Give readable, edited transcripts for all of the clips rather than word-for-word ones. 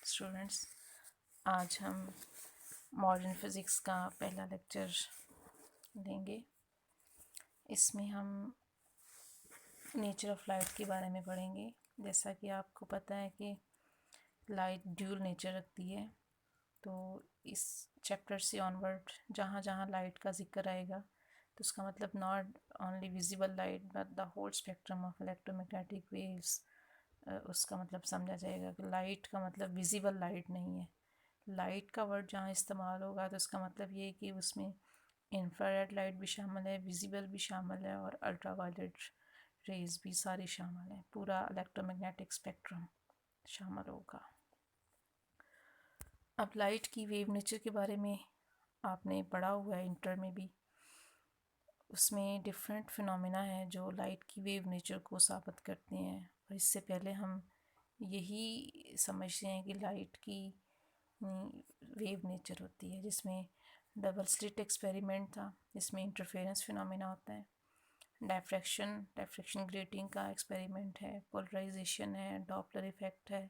Students, आज हम modern physics का पहला लेक्चर लेंगे। इसमें हम नेचर ऑफ लाइट के बारे में पढ़ेंगे। जैसा कि आपको पता है कि लाइट ड्यूल नेचर रखती है, तो इस चैप्टर से ऑनवर्ड जहाँ जहाँ लाइट का जिक्र आएगा तो उसका मतलब not only visible light but the whole spectrum of electromagnetic waves. उसका मतलब समझा जाएगा कि लाइट का मतलब विजिबल लाइट नहीं है। लाइट का वर्ड जहाँ इस्तेमाल होगा तो उसका मतलब ये है कि उसमें इंफ्रारेड लाइट भी शामिल है, विजिबल भी शामिल है और अल्ट्रावायलेट रेज भी सारी शामिल है। पूरा इलेक्ट्रोमैग्नेटिक स्पेक्ट्रम शामिल होगा। अब लाइट की वेव नेचर के बारे में आपने पढ़ा हुआ है इंटर में भी। उसमें डिफरेंट फिनोमेना है जो लाइट की वेव नेचर को साबित करते हैं, और इससे पहले हम यही समझते हैं कि लाइट की वेव नेचर होती है, जिसमें डबल स्लिट एक्सपेरिमेंट था, जिसमें इंटरफेरेंस फिनोमेना होता है, डायफ्रैक्शन ग्रेटिंग का एक्सपेरिमेंट है, पोलराइजेशन है, डॉपलर इफेक्ट है,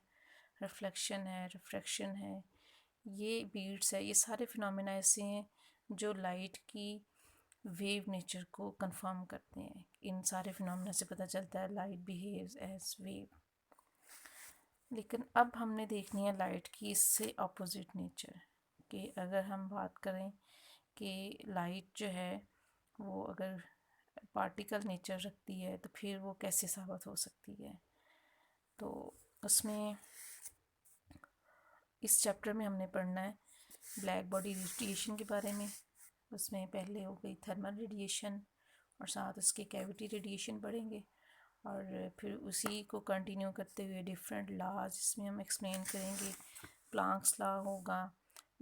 रिफ्लेक्शन है, रिफ्रैक्शन है, ये बीट्स है। ये सारे फिनोमेना ऐसे हैं जो लाइट की वेव नेचर को कंफर्म करते हैं। इन सारे फिनोमेना से पता चलता है लाइट बिहेव्स एज वेव। लेकिन अब हमने देखनी है लाइट की इससे अपोजिट नेचर कि अगर हम बात करें कि लाइट जो है वो अगर पार्टिकल नेचर रखती है तो फिर वो कैसे साबित हो सकती है। तो उसमें इस चैप्टर में हमने पढ़ना है ब्लैक बॉडी रेडिएशन के बारे में। उसमें पहले हो गई थर्मल रेडिएशन और साथ उसके कैविटी रेडिएशन पढ़ेंगे, और फिर उसी को कंटिन्यू करते हुए डिफरेंट लॉज इसमें हम एक्सप्लेन करेंगे। प्लांक्स लॉ होगा,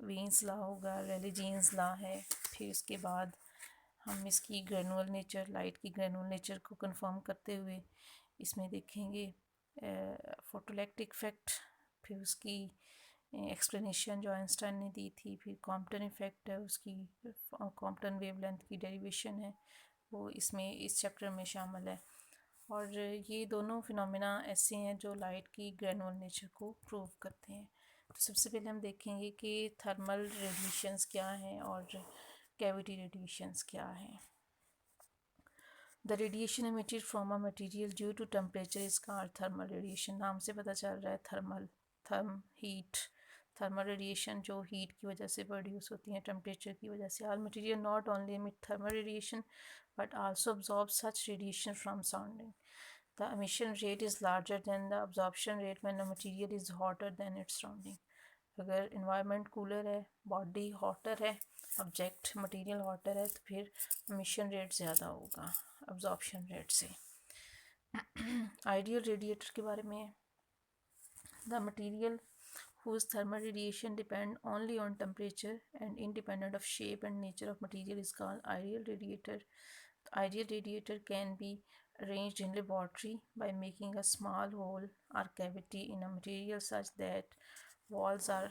वेन्स लॉ होगा, रेले जीन्स लॉ है। फिर उसके बाद हम इसकी ग्रेनुअल नेचर, लाइट की ग्रेनुअल नेचर को कंफर्म करते हुए इसमें देखेंगे फोटोइलेक्ट्रिक इफेक्ट, फिर उसकी एक्सप्लेनेशन जो आइंस्टाइन ने दी थी, फिर कॉम्पटन इफेक्ट है, उसकी कॉम्पटन वेवलेंथ की डेरिवेशन है, वो इसमें इस चैप्टर में शामिल है। और ये दोनों फिनोमेना ऐसे हैं जो लाइट की ग्रेनुअल नेचर को प्रूव करते हैं। तो सबसे पहले हम देखेंगे कि थर्मल रेडिएशंस क्या हैं और कैविटी रेडिएशंस क्या हैं। The radiation emitted from a material due to temperature is called thermal radiation. नाम से पता चल रहा है थर्मल, हीट। थर्मल रेडिएशन जो हीट की वजह से प्रोड्यूस होती हैं, टेम्परेचर की वजह से। All material not only emit thermal radiation but also absorb such radiation from surrounding. The emission rate is larger than the absorption rate when the material is hotter than its surrounding. अगर environment cooler है, body hotter है, object material hotter है, तो फिर emission rate ज़्यादा होगा absorption rate से। Ideal radiator के बारे में, the material whose thermal radiation depend only on temperature and independent of shape and nature of material is called ideal radiator. The ideal radiator can be arranged in laboratory by making a small hole or cavity in a material such that walls are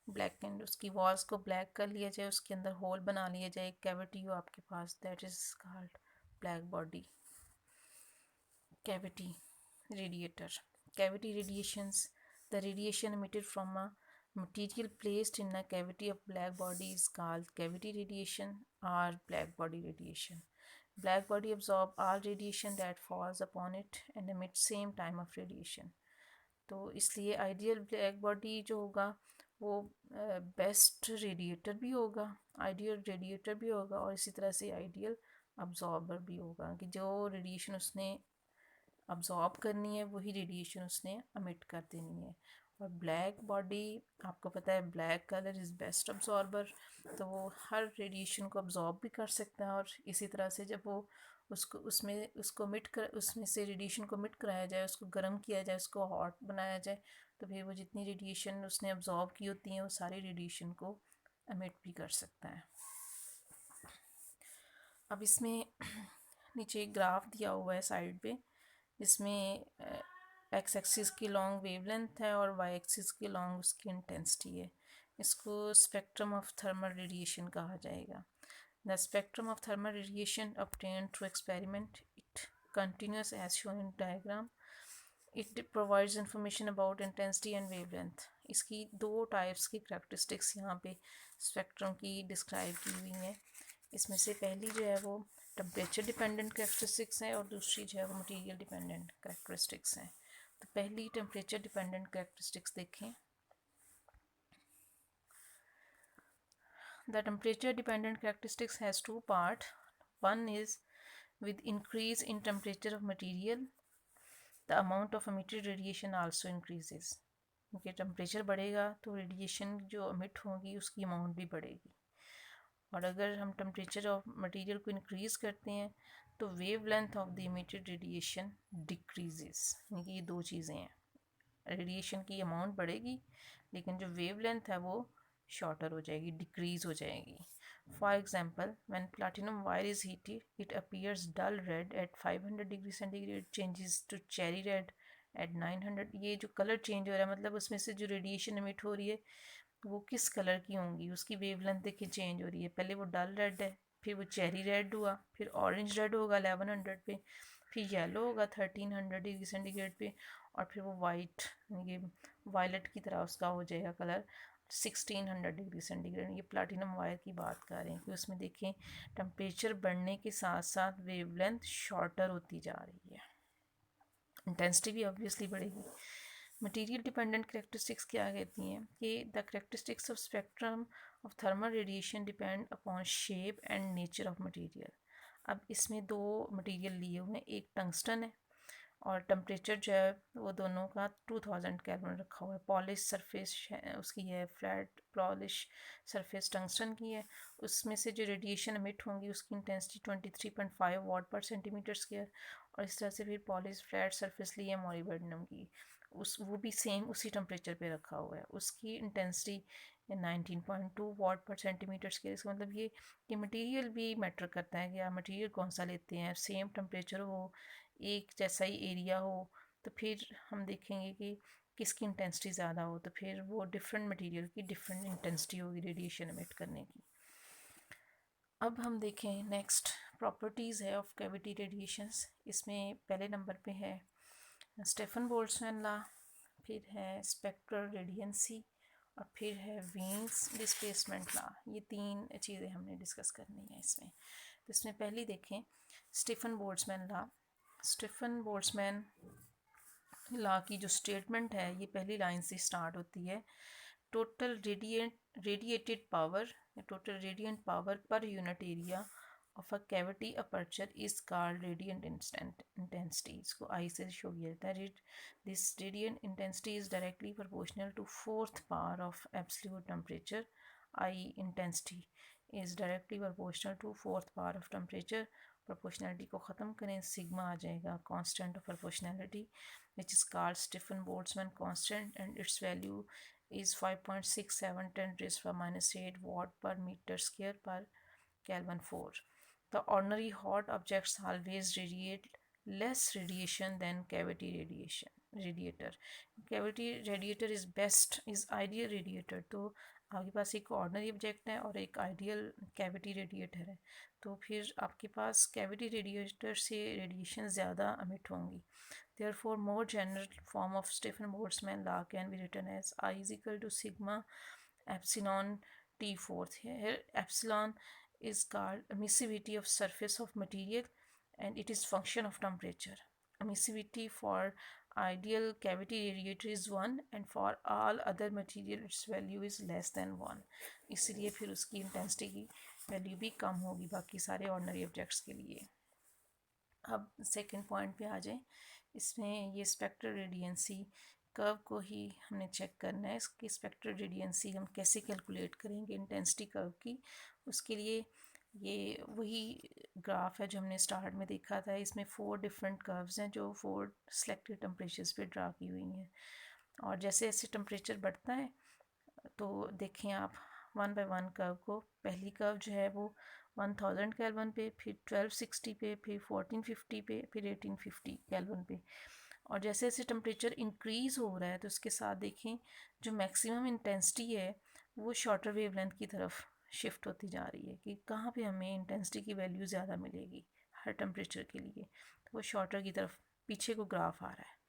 blackened. उसकी walls को black कर लिया जाए, उसके अंदर hole बना लिया जाए, एक cavity हो आपके पास, that is called black body. Cavity radiator. Cavity radiations, the radiation emitted from a material placed in a cavity of black body is called cavity radiation or black body radiation. Black body absorb all radiation that falls upon it and emit same time of radiation. तो इसलिए ideal black body जो होगा वो best radiator भी होगा, ideal radiator भी होगा, और इसी तरह से आइडियल अब्जॉर्बर भी होगा कि जो रेडिएशन उसने अब्जॉर्ब करनी है वही रेडिएशन उसने अमिट कर देनी है। और ब्लैक बॉडी आपको पता है black colour is best absorber, तो वो हर रेडिएशन को अब्जॉर्ब भी कर सकता है। और इसी तरह से जब वो उसको मिट कर, उसमें से रेडिएशन को मिट कराया जाए, उसको गर्म किया जाए, उसको हॉट बनाया जाए, तो फिर वो जितनी रेडिएशन उसने अब्जॉर्ब की होती हैं वो सारी रेडिएशन को अमिट भी कर सकता है। अब इसमें नीचे एक ग्राफ दिया हुआ है साइड पे, जिसमें एक्स एक्सिस की लॉन्ग वेवलेंथ है और वाई एक्सिस की लॉन्ग उसकी इंटेंसिटी है। इसको स्पेक्ट्रम ऑफ थर्मल रेडिएशन कहा जाएगा। The spectrum of thermal radiation obtained through experiment, it continuous as shown in diagram. It provides information about intensity and wavelength. इसकी दो टाइप्स की करैक्टरिस्टिक्स यहाँ पे स्पेक्ट्रम की डिस्क्राइब की हुई हैं। इसमें से पहली जो है वो टेम्परेचर डिपेंडेंट करैक्टरिस्टिक्स है और दूसरी जो है वो मटेरियल डिपेंडेंट करैक्टरिस्टिक्स हैं। तो पहली टेम्परेचर डिपेंडेंट करैक्टरिस्टिक्स देखें। The temperature dependent characteristics has two parts. One is with increase in temperature of material, the amount of emitted radiation also increases. क्योंकि टेम्परेचर बढ़ेगा तो रेडिएशन जो अमिट होगी उसकी अमाउंट भी बढ़ेगी। और अगर हम टेम्परेचर ऑफ मटेरियल को इंक्रीज़ करते हैं तो wave length of the emitted radiation decreases. यानी कि ये दो चीज़ें हैं, रेडिएशन की अमाउंट बढ़ेगी लेकिन जो वेव लेंथ है वो शॉर्टर हो जाएगी, डिक्रीज़ हो जाएगी। For example when platinum wire is heated it appears dull red at 500 degree centigrade, changes to cherry red at 900। ये जो कलर चेंज हो रहा है मतलब उसमें से जो रेडिएशन इमिट हो रही है वो किस कलर की होंगी, उसकी वेवलेंथ देखिए चेंज हो रही है। पहले वो डल रेड है, फिर वो चेरी रेड हुआ, फिर ऑरेंज रेड होगा 1100 पे, फिर येलो होगा 1300 डिग्री सेंटीग्रेड पे, और फिर वो वाइट यानी कि वायलेट की तरह उसका हो जाएगा कलर 1600 डिग्री सेंटीग्रेड। ये प्लैटिनम वायर की बात कर रहे हैं कि उसमें देखें टेम्परेचर बढ़ने के साथ साथ वेवलेंथ शॉर्टर होती जा रही है, इंटेंसिटी भी ऑब्वियसली बढ़ेगी। मटेरियल डिपेंडेंट करेक्टरिस्टिक्स क्या कहती हैं कि the characteristics of spectrum of thermal radiation depend upon shape and nature of material. अब इसमें दो मटेरियल लिए हुए हैं, एक टंगस्टन है और टेम्परेचर जो है वो दोनों का 2000 केल्विन रखा हुआ है। पॉलिश सरफेस उसकी है, फ्लैट पॉलिश सरफेस टंगस्टन की है। उसमें से जो रेडिएशन एमिट होंगी उसकी इंटेंसिटी 23.5 वाट पर सेंटीमीटर स्क्वायर। और इस तरह से फिर पॉलिश फ्लैट सरफेस ली है मोलिब्डेनम की, उस वो भी सेम उसी टेम्परेचर पे रखा हुआ है, उसकी इंटेंसिटी 19.2 वाट पर सेंटीमीटर स्क्वायर। इसका मतलब ये कि मटेरियल भी मैटर करता है कि आप मटेरियल कौन सा लेते हैं। सेम टेम्परेचर हो, एक जैसा ही एरिया हो, तो फिर हम देखेंगे कि किसकी इंटेंसिटी ज़्यादा हो, तो फिर वो डिफरेंट मटेरियल की डिफरेंट इंटेंसिटी होगी रेडिएशन एमिट करने की। अब हम देखें नेक्स्ट प्रॉपर्टीज़ है ऑफ कैविटी रेडिएशंस। इसमें पहले नंबर पे है स्टेफन बोल्ट्जमैन लॉ, फिर है स्पेक्ट्रल रेडियंसी और फिर है वीन्स डिस्प्लेसमेंट लॉ। ये तीन चीज़ें हमने डिस्कस करनी है इसमें। तो इसमें पहली देखें Stefan Boltzmann law. Stefan Boltzmann law की जो स्टेटमेंट है ये पहली लाइन से स्टार्ट होती है। Total radiated power, total radiant power per unit area of a cavity aperture is called radiant intensity. इसको आई से शो किया जाता है। This radiant intensity is directly proportional to fourth power of absolute temperature. I intensity is directly proportional to fourth power of temperature. Proportionality को ख़त्म करें, sigma आ जाएगा constant of proportionality which is called Stefan-Boltzmann constant, and its value is 5.67 10 raised to minus 8 watt per meter square per Kelvin 4. The ordinary hot objects always radiate less radiation than cavity radiator. Cavity radiator is best, is ideal radiator. तो आपके पास एक ordinary object है और एक ideal cavity radiator है, तो फिर आपके पास कैविटी रेडिएटर से रेडिएशन ज़्यादा अमिट होंगी। Therefore, more general form of Stefan-Boltzmann law can be written as I is equal to sigma epsilon T fourth. Here, epsilon is called emissivity of surface of material, and it is function of temperature. Emissivity for ideal cavity radiator is 1, and for all other material its value is less than 1. इसलिए फिर उसकी intensity की value भी कम होगी बाकी सारे ordinary objects के लिए। अब सेकंड पॉइंट पे आ जाए। इसमें ये स्पेक्ट्रल रेडियंसी कर्व को ही हमने चेक करना है। इसकी स्पेक्ट्रल रेडियंसी हम कैसे कैलकुलेट करेंगे इंटेंसिटी कर्व की, उसके लिए ये वही ग्राफ है जो हमने स्टार्ट में देखा था। इसमें 4 डिफरेंट कर्व्स हैं जो 4 सिलेक्टेड टेम्परेचर्स पे ड्रा की हुई हैं, और जैसे जैसे टेम्परेचर बढ़ता है तो देखें आप 1 बाय 1 कर्व को। पहली कर्व जो है वो 1000 केल्विन पे, फिर 1260 पे, फिर 1450 पे, फिर 1850 केल्विन पे। और जैसे जैसे टेम्परेचर इंक्रीज़ हो रहा है तो उसके साथ देखें जो मैक्सिमम इंटेंसिटी है वो शॉर्टर वेवलेंथ की तरफ शिफ्ट होती जा रही है कि कहाँ पे हमें इंटेंसिटी की वैल्यू ज़्यादा मिलेगी हर टेम्परेचर के लिए, तो वो शॉर्टर की तरफ पीछे को ग्राफ आ रहा है।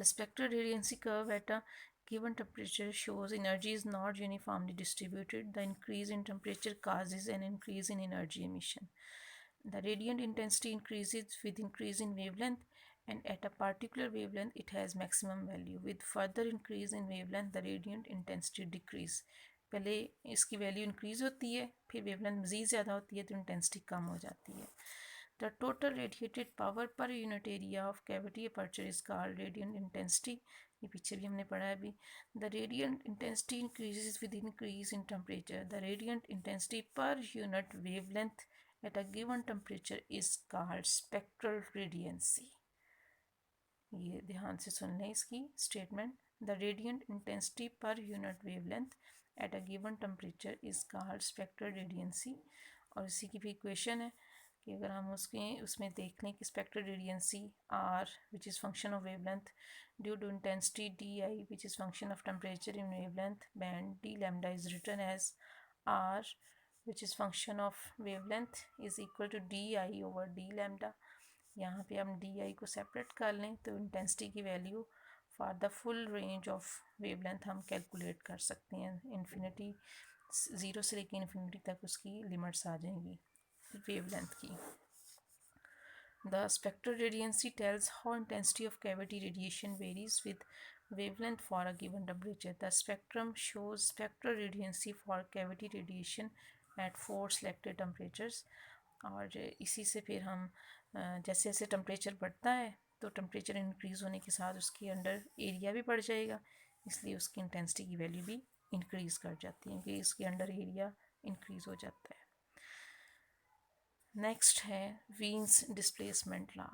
The spectral radiancy curve at a given temperature shows energy is not uniformly distributed. The increase in temperature causes an increase in energy emission. The radiant intensity increases with increase in wavelength, and at a particular wavelength it has maximum value. With further increase in wavelength the radiant intensity decrease. पहले इसकी value increase होती है, फिर wavelength मज़ीद ज़्यादा होती है तो इंटेंसिटी कम हो जाती है. The total radiated power per unit area of cavity aperture is called radiant intensity. ये पीछे भी हमने पढ़ा है अभी. The radiant intensity increases with increase in temperature. The radiant intensity per unit wavelength at a given temperature is called spectral radiancy. ये ध्यान से सुन लें इसकी statement. The radiant intensity per unit wavelength at a given temperature is called spectral radiancy. और इसी की भी equation है कि अगर हम उसमें देख लें कि spectral रेडियंसी R which is function of wavelength due to intensity Di which is function of temperature in wavelength band, d lambda is written as R which is function of wavelength is equal to Di over d lambda. यहाँ पे हम Di को separate कर लें तो intensity की value for the full range of wavelength हम calculate कर सकते हैं. इन्फिनिटी 0 से लेकर इन्फिनिटी तक उसकी लिमिट्स आ जाएंगी wavelength की. The spectral radiancy tells how intensity of cavity radiation varies with wavelength for a given temperature. The spectrum shows spectral radiancy for cavity radiation at 4 selected temperatures. और इसी से फिर हम जैसे जैसे टेम्परेचर बढ़ता है तो टेम्परेचर इंक्रीज़ होने के साथ उसके अंडर एरिया भी बढ़ जाएगा, इसलिए उसकी इंटेंसिटी की वैल्यू भी इंक्रीज़ कर जाती है कि इसके अंडर एरिया इंक्रीज़ हो जाता है. नेक्स्ट है Wien's displacement law.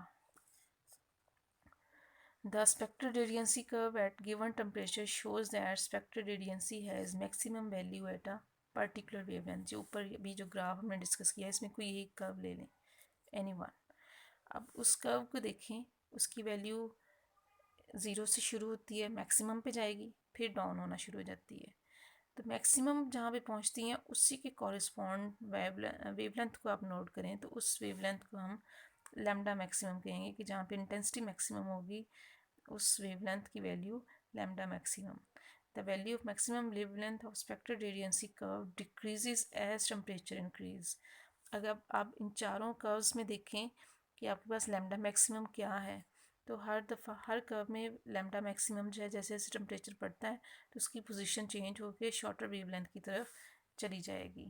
The spectral radiancy curve at given temperature shows that spectral radiancy has maximum value at a particular wavelength. जो ऊपर अभी जो ग्राफ हमने डिस्कस किया है इसमें कोई एक कर्व ले लें, एनी वन. अब उस कर्व को देखें, उसकी वैल्यू 0 से शुरू होती है, मैक्सिमम पे जाएगी, फिर डाउन होना शुरू हो जाती है. तो मैक्सिमम जहाँ पे पहुँचती हैं उसी के कॉरेस्पॉन्ड वेवलेंथ को आप नोट करें तो उस वेवलेंथ को हम लैम्डा मैक्सिमम कहेंगे कि जहाँ पे इंटेंसिटी मैक्सिमम होगी उस वेवलेंथ की value lambda maximum. The value of maximum wavelength of spectral radiancy curve decreases as temperature increase. अगर आप इन चारों कर्व्स में देखें कि आपके पास लैम्डा मैक्सिमम क्या है, तो हर दफ़ा हर कर्व में लैम्डा मैक्सिमम जो है जैसे जैसे टेम्परेचर बढ़ता है तो उसकी पोजीशन चेंज होकर शॉर्टर वेवलेंथ की तरफ चली जाएगी.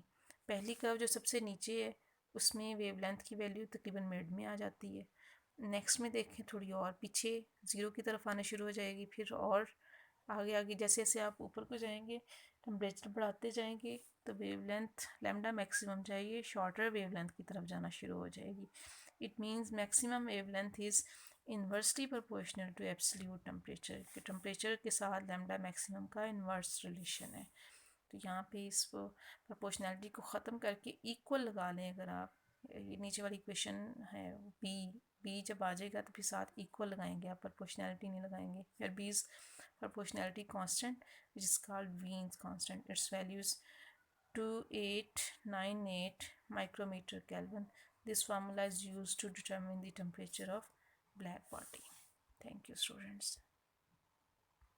पहली कर्व जो सबसे नीचे है उसमें वेवलेंथ की वैल्यू तकरीबन मिड में आ जाती है. नेक्स्ट में देखें थोड़ी और पीछे 0 की तरफ आना शुरू हो जाएगी, फिर और आगे आगे जैसे जैसे आप ऊपर को जाएंगे टेम्परेचर बढ़ाते जाएंगे तो वेवलेंथ लैम्डा मैक्सिमम चाहिए शॉर्टर वेवलेंथ की तरफ जाना शुरू हो जाएगी. It means maximum wavelength is inversely proportional to absolute temperature. कि टेम्परेचर के साथ लैम्डा मैक्सिमम का इन्वर्स रिलेशन है. तो यहाँ पे इस प्रोपोर्शनैलिटी को ख़त्म करके इक्वल लगा लें. अगर आप ये नीचे वाली इक्वेशन है बी जब आ जाएगा तो फिर साथ इक्वल लगाएंगे, आप प्रोपोर्शनैलिटी नहीं लगाएंगे. फिर b is proportionality constant which is called Wien's constant. Its value is 2898 micrometer Kelvin. This formula is used to determine the temperature of black body. Thank you, students.